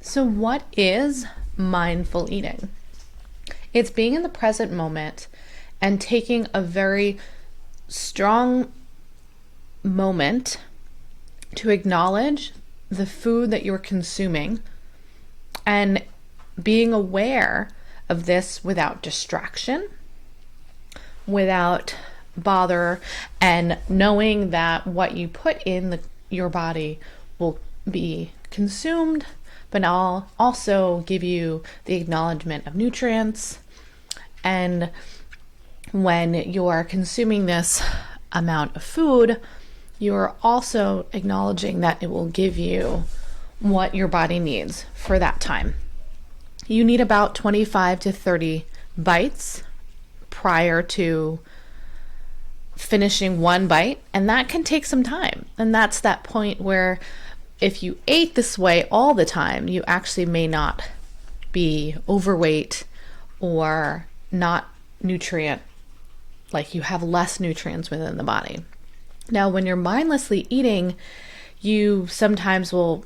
So, what is mindful eating? It's being in the present moment and taking a very strong moment to acknowledge the food that you're consuming and being aware of this without distraction, without bother, and knowing that what you put in your body will be consumed, but I'll also give you the acknowledgement of nutrients. And when you're consuming this amount of food, you're also acknowledging that it will give you what your body needs for that time. You need about 25 to 30 bites prior to finishing one bite, and that can take some time. And that's that point where if you ate this way all the time, you actually may not be overweight or not nutrient, like you have less nutrients within the body. Now, when you're mindlessly eating, you sometimes will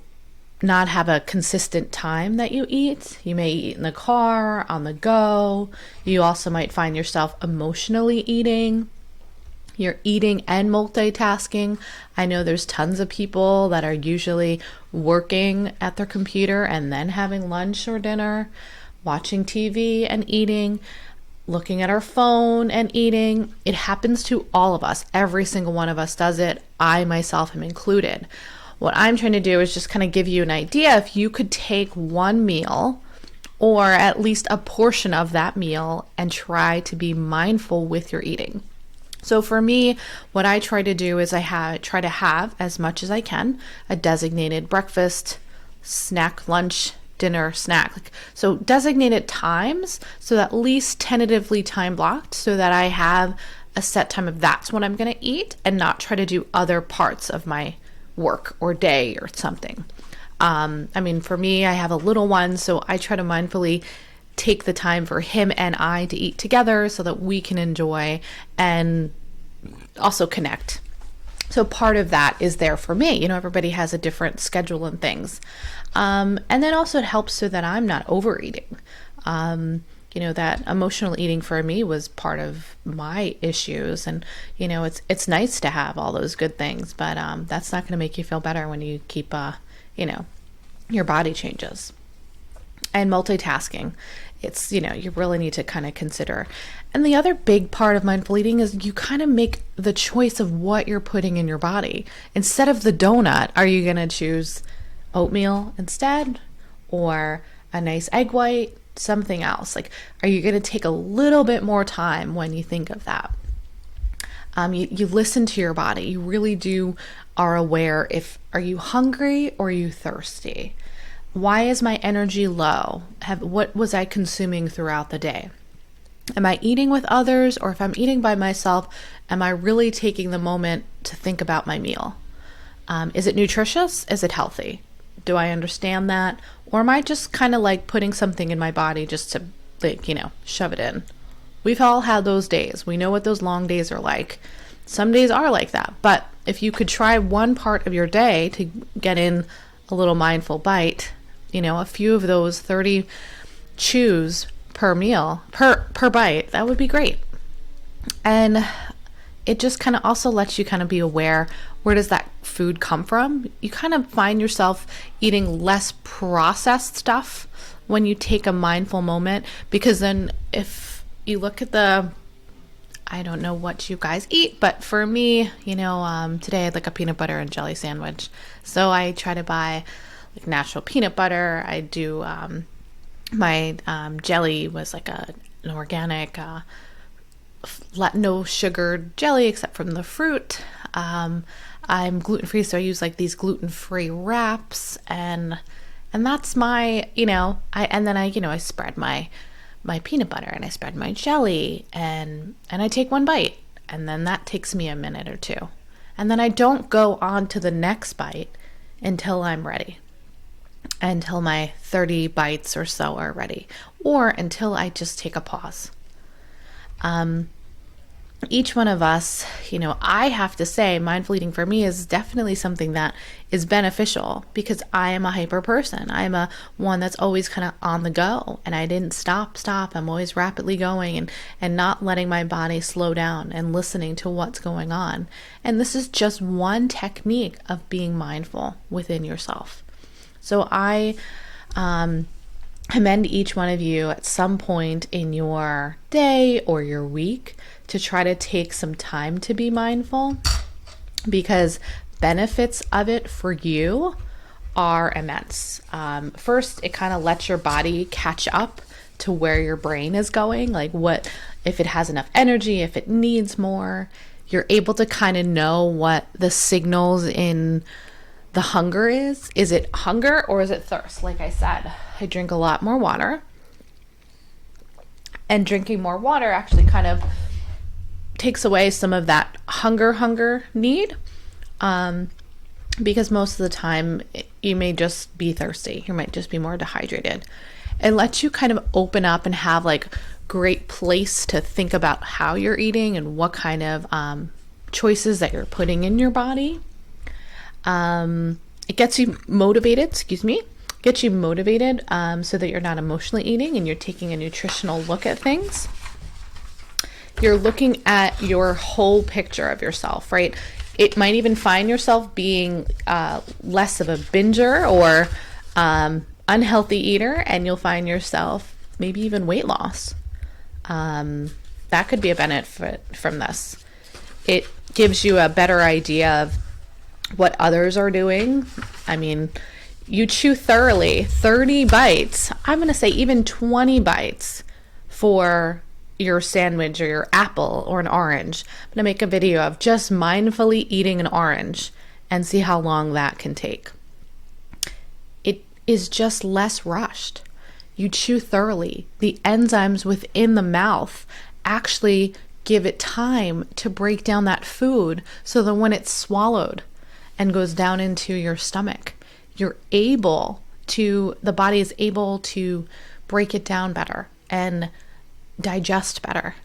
not have a consistent time that you eat. You may eat in the car, on the go. You also might find yourself emotionally eating. You're eating and multitasking. I know there's tons of people that are usually working at their computer and then having lunch or dinner, watching TV and eating, looking at our phone and eating. It happens to all of us. Every single one of us does it. I myself am included. What I'm trying to do is just kind of give you an idea. If you could take one meal or at least a portion of that meal and try to be mindful with your eating. So for me, what I try to do is try to have, as much as I can, a designated breakfast, snack, lunch, dinner, snack. So designated times, so at least tentatively time blocked, so that I have a set time of that's when I'm going to eat and not try to do other parts of my work or day or something. For me, I have a little one, so I try to mindfully take the time for him and I to eat together so that we can enjoy and also connect. So part of that is there for me. Everybody has a different schedule and things. And then also it helps so that I'm not overeating. That emotional eating for me was part of my issues. And, it's nice to have all those good things, but that's not going to make you feel better when you keep, your body changes. And multitasking, it's, you really need to kind of consider. And the other big part of mindful eating is you kind of make the choice of what you're putting in your body. Instead of the donut, are you going to choose oatmeal instead, or a nice egg white, something else? Like, are you going to take a little bit more time when you think of that? You listen to your body. You really are aware are you hungry or are you thirsty? Why is my energy low? What was I consuming throughout the day? Am I eating with others, or if I'm eating by myself, am I really taking the moment to think about my meal? Is it nutritious? Is it healthy? Do I understand that? Or am I just kind of like putting something in my body just to shove it in? We've all had those days. We know what those long days are like. Some days are like that. But if you could try one part of your day to get in a little mindful bite, a few of those 30 chews per meal, per bite, that would be great. And it just kind of also lets you kind of be aware, where does that food come from? You kind of find yourself eating less processed stuff when you take a mindful moment, because then if you look at I don't know what you guys eat, but for me, today I had like a peanut butter and jelly sandwich. So I try to buy like natural peanut butter. I do, my jelly was like an organic, no sugared jelly except from the fruit. I'm gluten-free, so I use like these gluten-free wraps, and that's my, I spread my peanut butter and I spread my jelly and I take one bite, and then that takes me a minute or two. And then I don't go on to the next bite until I'm ready, until my 30 bites or so are ready, or until I just take a pause. each one of us, I have to say, mindful eating for me is definitely something that is beneficial because I am a hyper person. I'm a one that's always kind of on the go, and I didn't stop. I'm always rapidly going and not letting my body slow down and listening to what's going on. And this is just one technique of being mindful within yourself. So I commend each one of you at some point in your day or your week to try to take some time to be mindful, because benefits of it for you are immense. First, it kind of lets your body catch up to where your brain is going, like what if it has enough energy, if it needs more. You're able to kind of know what the signals in the hunger is. Is it hunger or is it thirst? Like I said, I drink a lot more water, and drinking more water actually kind of takes away some of that hunger need, because most of the time you may just be thirsty. You might just be more dehydrated. It lets you kind of open up and have like great place to think about how you're eating and what kind of choices that you're putting in your body. It gets you motivated, so that you're not emotionally eating and you're taking a nutritional look at things. You're looking at your whole picture of yourself, right? It might even find yourself being less of a binger or unhealthy eater, and you'll find yourself maybe even weight loss. That could be a benefit from this. It gives you a better idea of what others are doing. I mean, you chew thoroughly, 30 bites, I'm going to say even 20 bites for your sandwich or your apple or an orange. I'm going to make a video of just mindfully eating an orange and see how long that can take. It is just less rushed. You chew thoroughly. The enzymes within the mouth actually give it time to break down that food so that when it's swallowed and goes down into your stomach, the body is able to break it down better and digest better.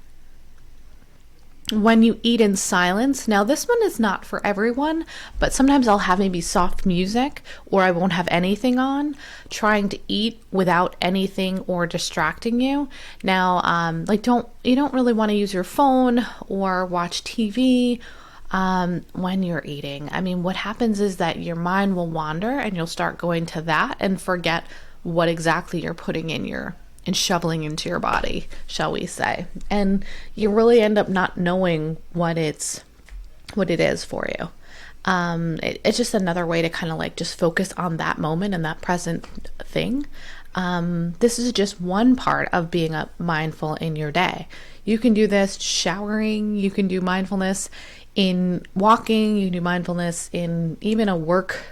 When you eat in silence, now this one is not for everyone, but sometimes I'll have maybe soft music or I won't have anything on, trying to eat without anything or distracting you. Now, you don't really want to use your phone or watch TV when you're eating. I mean, what happens is that your mind will wander and you'll start going to that and forget what exactly you're putting in and shoveling into your body, shall we say. And you really end up not knowing what it is for you. It's just another way to kind of like just focus on that moment and that present thing. This is just one part of being mindful in your day. You can do this showering, you can do mindfulness in walking, you can do mindfulness in even a work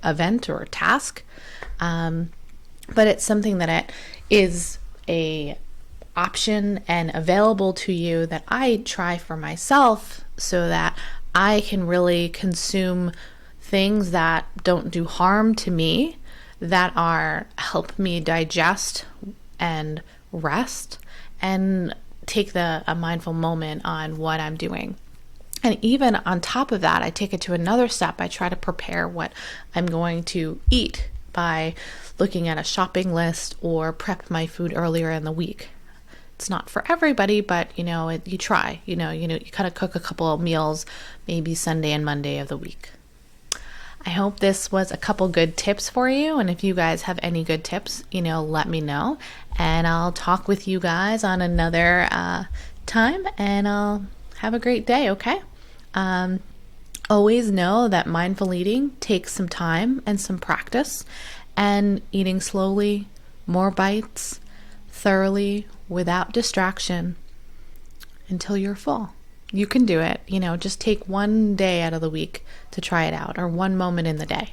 event or task. But it's something that it is a option and available to you that I try for myself so that I can really consume things that don't do harm to me, that help me digest and rest and take a mindful moment on what I'm doing. And even on top of that, I take it to another step. I try to prepare what I'm going to eat by looking at a shopping list or prep my food earlier in the week. It's not for everybody, but you try. You kind of cook a couple of meals, maybe Sunday and Monday of the week. I hope this was a couple good tips for you. And if you guys have any good tips, let me know. And I'll talk with you guys on another time. And I'll have a great day, okay? Always know that mindful eating takes some time and some practice. And eating slowly, more bites, thoroughly, without distraction, until you're full. You can do it. Just take one day out of the week to try it out, or one moment in the day.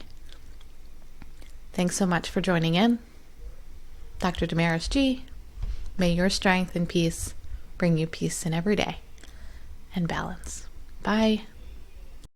Thanks so much for joining in. Dr. Damaris G. May your strength and peace bring you peace in every day and balance. Bye.